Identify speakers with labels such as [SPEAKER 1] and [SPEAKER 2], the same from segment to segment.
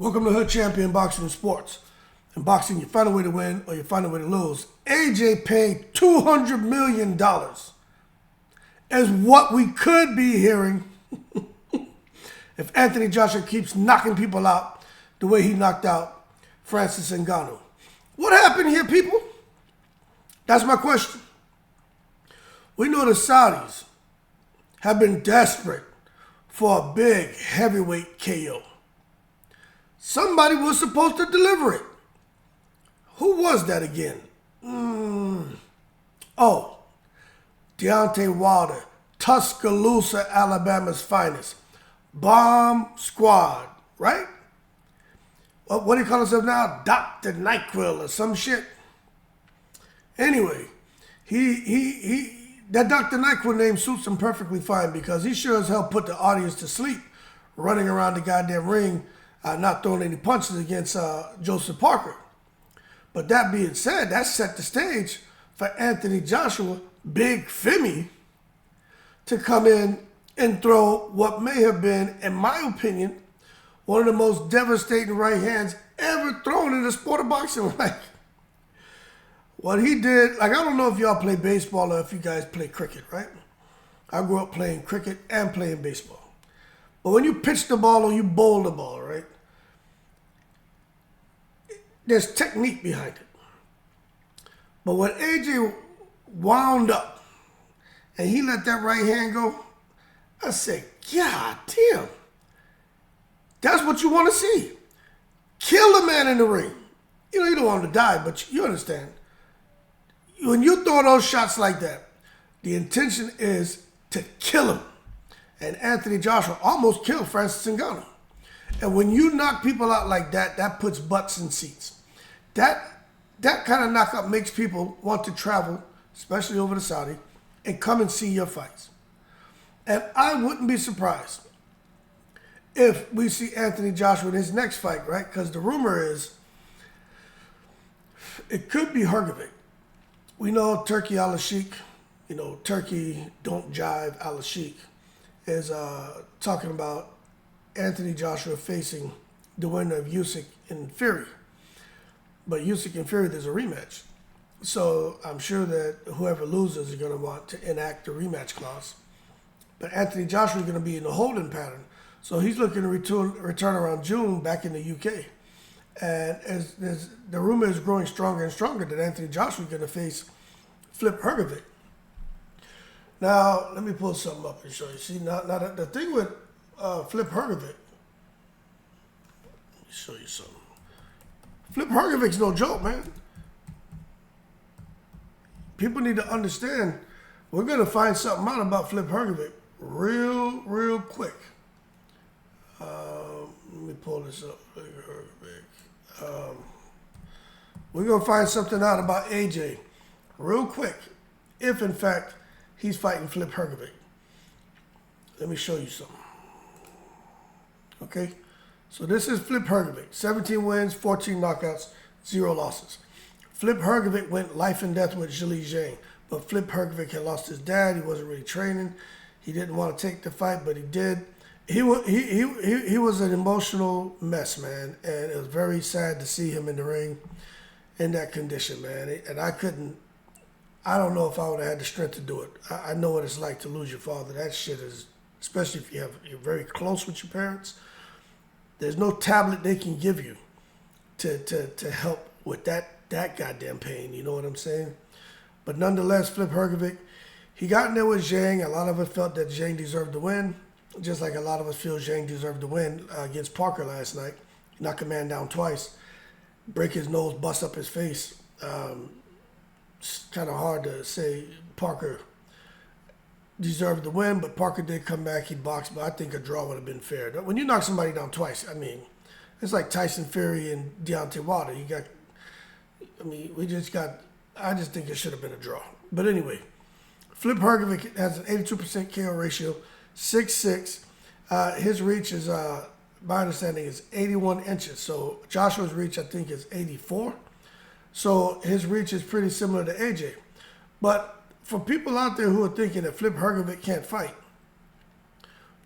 [SPEAKER 1] Welcome to Hood Champion Boxing and Sports. In boxing, you find a way to win or you find a way to lose. AJ paid $200 million as what we could be hearing if Anthony Joshua keeps knocking people out the way he knocked out Francis Ngannou. What happened here, people? That's my question. We know the Saudis have been desperate for a big heavyweight KO. Somebody was supposed to deliver it. Who was that again? Oh, Deontay Wilder, Tuscaloosa, Alabama's finest. Bomb Squad, right? What do you call himself now? Dr. NyQuil or some shit. Anyway, that Dr. NyQuil name suits him perfectly fine because he sure as hell put the audience to sleep running around the goddamn ring, not throwing any punches against Joseph Parker. But that being said, that set the stage for Anthony Joshua, Big Femi, to come in and throw what may have been, in my opinion, one of the most devastating right hands ever thrown in the sport of boxing. Like, what he did, like, I don't know if y'all play baseball or if you guys play cricket, right? I grew up playing cricket and playing baseball. But when you pitch the ball or you bowl the ball, right, there's technique behind it. But when AJ wound up and he let that right hand go, I said, God damn. That's what you want to see. Kill the man in the ring. You know, you don't want him to die, but you understand. When you throw those shots like that, the intention is to kill him. And Anthony Joshua almost killed Francis Ngannou. And when you knock people out like that, that puts butts in seats. That kind of knockout makes people want to travel, especially over to Saudi, and come and see your fights. And I wouldn't be surprised if we see Anthony Joshua in his next fight, right? Because the rumor is it could be Hrgovic. We know Turkey Al-Sheikh, Turkey don't jive Al-Sheikh, is talking about Anthony Joshua facing the winner of Usyk and Fury. But Usyk and Fury, there's a rematch. So I'm sure that whoever loses is going to want to enact the rematch clause. But Anthony Joshua is going to be in the holding pattern. So he's looking to return around June back in the UK. And as the rumor is growing stronger and stronger that Anthony Joshua is going to face Filip Hrgovic. Now, let me pull something up and show you. See, now the thing with Filip Hrgovic, let me show you something. Filip Hrgovic's no joke, man. People need to understand, we're going to find something out about Filip Hrgovic real quick. Let me pull this up. We're going to find something out about AJ real quick, if in fact he's fighting Filip Hrgovic. Let me show you something. Okay? So this is Filip Hrgovic. 17 wins, 14 knockouts, 0 losses. Filip Hrgovic went life and death with Zhilei Zhang, but Filip Hrgovic had lost his dad. He wasn't really training. He didn't want to take the fight, but he did. He was an emotional mess, man, and it was very sad to see him in the ring in that condition, man. And I don't know if I would have had the strength to do it. I know what it's like to lose your father. That shit is, especially if you're very close with your parents. There's no tablet they can give you to help with that goddamn pain. You know what I'm saying? But nonetheless, Filip Hrgovic, he got in there with Zhang. A lot of us felt that Zhang deserved to win, just like a lot of us feel Zhang deserved to win against Parker last night. Knock a man down twice, break his nose, bust up his face. It's kind of hard to say Parker deserved to win, but Parker did come back. He boxed, but I think a draw would have been fair. When you knock somebody down twice, I mean, it's like Tyson Fury and Deontay Wilder. I just think it should have been a draw. But anyway, Filip Hrgovic has an 82% KO ratio, 6'6". His reach is, my understanding, is 81 inches. So Joshua's reach, I think, is 84. So his reach is pretty similar to AJ. But for people out there who are thinking that Filip Hrgovic can't fight,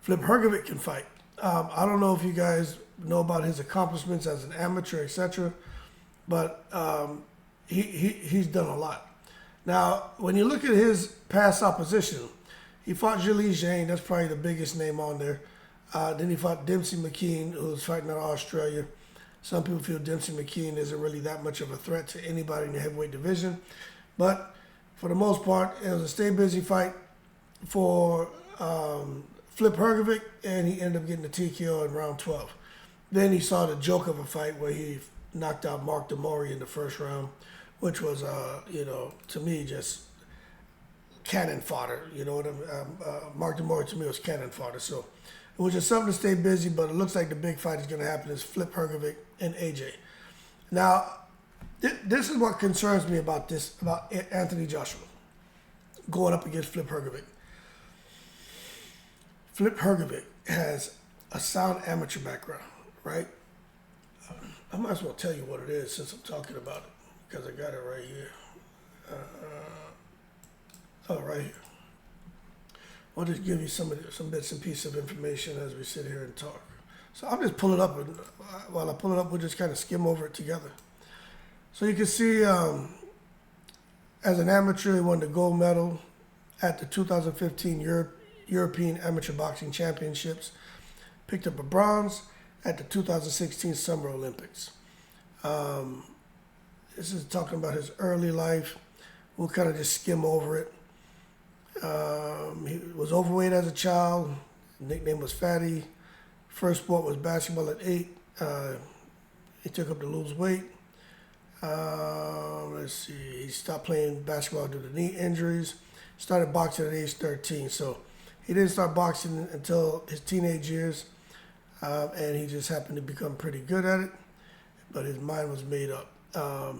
[SPEAKER 1] Filip Hrgovic can fight. I don't know if you guys know about his accomplishments as an amateur, etc., but he's done a lot. Now, when you look at his past opposition, he fought Zhilei Zhang. That's probably the biggest name on there. Then he fought Dempsey McKean, who was fighting out of Australia. Some people feel Dempsey McKean isn't really that much of a threat to anybody in the heavyweight division. But for the most part, it was a stay busy fight for Filip Hrgovic, and he ended up getting the TKO in round 12. Then he saw the joke of a fight where he knocked out Mark Demori in the first round, which was, to me, just cannon fodder. You know what I mean? Mark Demori, to me, was cannon fodder. So it was just something to stay busy, but it looks like the big fight is going to happen is Filip Hrgovic and AJ. Now, this is what concerns me about Anthony Joshua going up against Filip Hrgovic. Filip Hrgovic has a sound amateur background, right? I might as well tell you what it is since I'm talking about it, because I got it right here. Right here. I'll just give you some bits and pieces of information as we sit here and talk. So I'll just pull it up, and while I pull it up, we'll just kind of skim over it together. So you can see, as an amateur, he won the gold medal at the 2015 European Amateur Boxing Championships. Picked up a bronze at the 2016 Summer Olympics. This is talking about his early life. We'll kind of just skim over it. He was overweight as a child. Nickname was Fatty. First sport was basketball at 8. He took up to lose weight. Let's see. He stopped playing basketball due to knee injuries. Started boxing at age 13. So he didn't start boxing until his teenage years, and he just happened to become pretty good at it. But his mind was made up.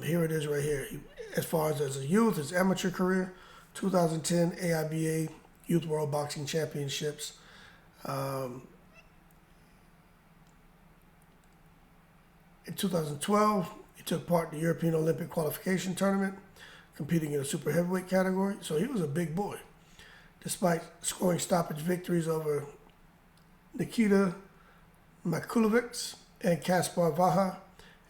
[SPEAKER 1] Here it is right here. As far as a youth, his amateur career, 2010 AIBA Youth World Boxing Championships. In 2012, he took part in the European Olympic qualification tournament, competing in a super heavyweight category. So he was a big boy. Despite scoring stoppage victories over Nikita Makulovic and Kaspar Vaha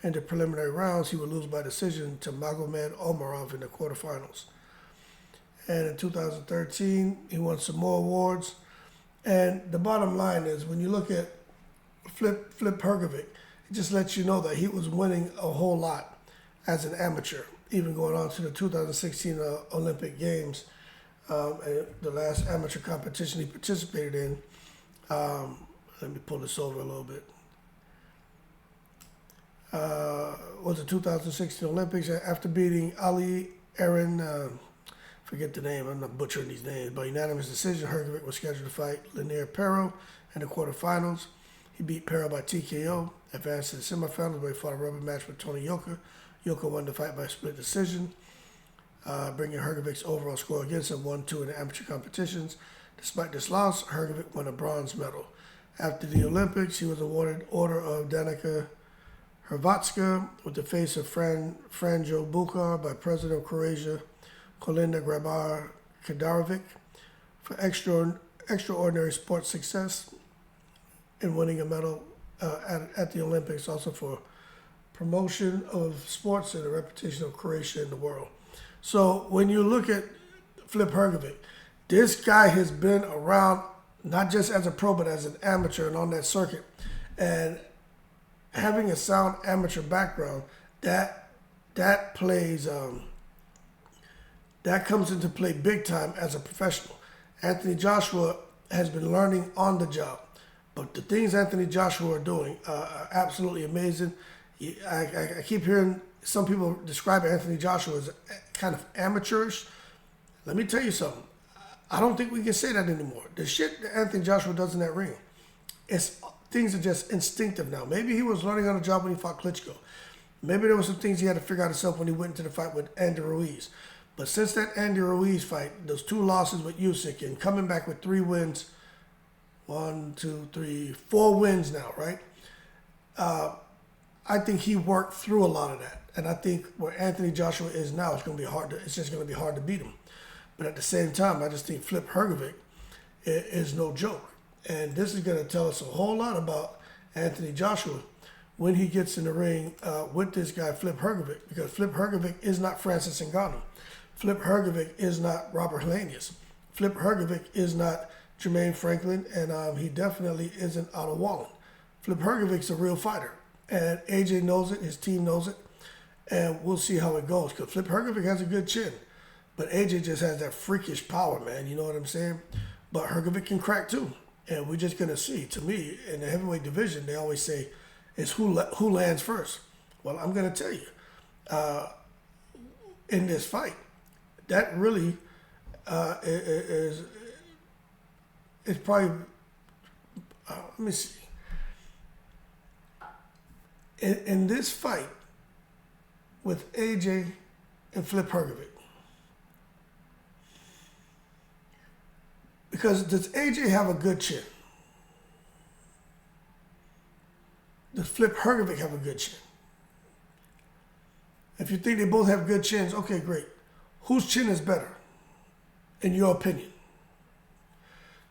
[SPEAKER 1] in the preliminary rounds, he would lose by decision to Magomed Omarov in the quarterfinals. And in 2013, he won some more awards. And the bottom line is, when you look at Filip Hrgovic, it just lets you know that he was winning a whole lot as an amateur, even going on to the 2016 Olympic Games, and the last amateur competition he participated in. Let me pull this over a little bit. Was the 2016 Olympics after beating Ali Aaron, forget the name, I'm not butchering these names, by unanimous decision. Hrgovic was scheduled to fight Lanier Pero in the quarterfinals. He beat Pero by TKO, advanced to the semifinals where he fought a rubber match with Tony Yoka. Yoka won the fight by split decision, bringing Hrgovic's overall score against him 1-2 in the amateur competitions. Despite this loss, Hrgovic won a bronze medal. After the Olympics, he was awarded Order of Danica Hrvatska with the face of Franjo Bukar by President of Croatia, Kolinda Grabar Kadarovic, for extraordinary sports success in winning a medal at the Olympics, also for promotion of sports and the reputation of Croatia in the world. So when you look at Filip Hrgovic, this guy has been around not just as a pro, but as an amateur and on that circuit. And having a sound amateur background, that plays, that comes into play big time as a professional. Anthony Joshua has been learning on the job. But the things Anthony Joshua are doing are absolutely amazing. I keep hearing some people describe Anthony Joshua as kind of amateurish. Let me tell you something. I don't think we can say that anymore. The shit that Anthony Joshua does in that ring, things are just instinctive now. Maybe he was learning on the job when he fought Klitschko. Maybe there were some things he had to figure out himself when he went into the fight with Andy Ruiz. But since that Andy Ruiz fight, those 2 losses with Usyk and coming back with 3 wins, 1, 2, 3, 4 wins now, right? I think he worked through a lot of that. And I think where Anthony Joshua is now, it's just going to be hard to beat him. But at the same time, I just think Filip Hrgovic is no joke. And this is going to tell us a whole lot about Anthony Joshua when he gets in the ring with this guy, Filip Hrgovic, because Filip Hrgovic is not Francis Ngannou. Filip Hrgovic is not Robert Helenius. Filip Hrgovic is not Jermaine Franklin, and he definitely isn't Otto Wallen. Filip Hrgovic's a real fighter, and AJ knows it, his team knows it, and we'll see how it goes, because Filip Hrgovic has a good chin, but AJ just has that freakish power, man, you know what I'm saying? But Hrgovic can crack too, and we're just going to see. To me, in the heavyweight division, they always say, it's who lands first. Well, I'm going to tell you, in this fight, that really is probably, let me see. In this fight with AJ and Filip Hrgovic, because does AJ have a good chin? Does Filip Hrgovic have a good chin? If you think they both have good chins, okay, great. Whose chin is better, in your opinion?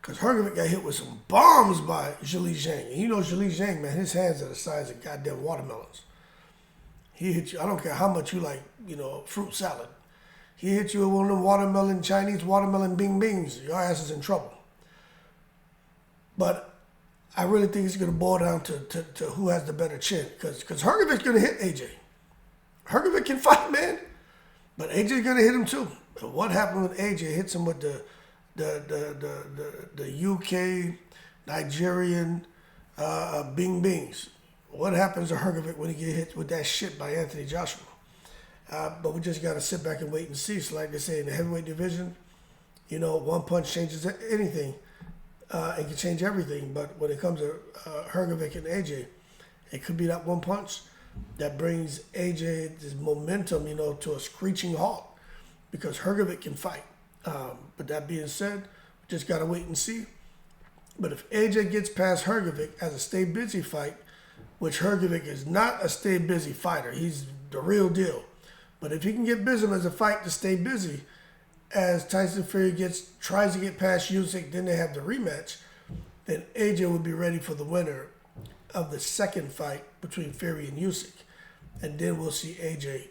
[SPEAKER 1] Because Hrgovic got hit with some bombs by Zhilei Zhang. And you know Zhilei Zhang, man, his hands are the size of goddamn watermelons. He hit you, I don't care how much you like, fruit salad. He hit you with one of them watermelon, Chinese watermelon bing bings. Your ass is in trouble. But I really think it's going to boil down to who has the better chin. Because Hrgovic's going to hit AJ. Hrgovic can fight, man. But AJ's going to hit him too. And what happened with AJ? Hits him with the UK, Nigerian bing bings. What happens to Hrgovic when he get hit with that shit by Anthony Joshua? But we just got to sit back and wait and see. So like they say in the heavyweight division, one punch changes anything. It can change everything, but when it comes to Hrgovic and AJ, it could be that one punch that brings AJ this momentum, to a screeching halt, because Hrgovic can fight. But that being said, we just got to wait and see. But if AJ gets past Hrgovic as a stay busy fight, which Hrgovic is not a stay busy fighter, he's the real deal. But if he can get Bism as a fight to stay busy, as Tyson Fury tries to get past Usyk, then they have the rematch, then AJ would be ready for the winner of the second fight between Fury and Usyk. And then we'll see AJ,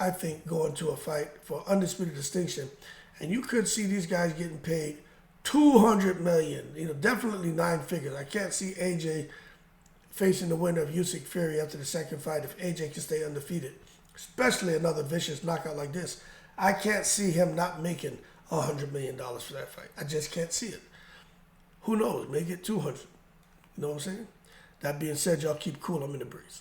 [SPEAKER 1] I think, go into a fight for undisputed distinction. And you could see these guys getting paid $200 million, definitely 9 figures. I can't see AJ facing the winner of Usyk Fury after the second fight if AJ can stay undefeated, especially another vicious knockout like this. I can't see him not making $100 million for that fight. I just can't see it. Who knows? May get 200. You know what I'm saying? That being said, y'all keep cool. I'm in the breeze.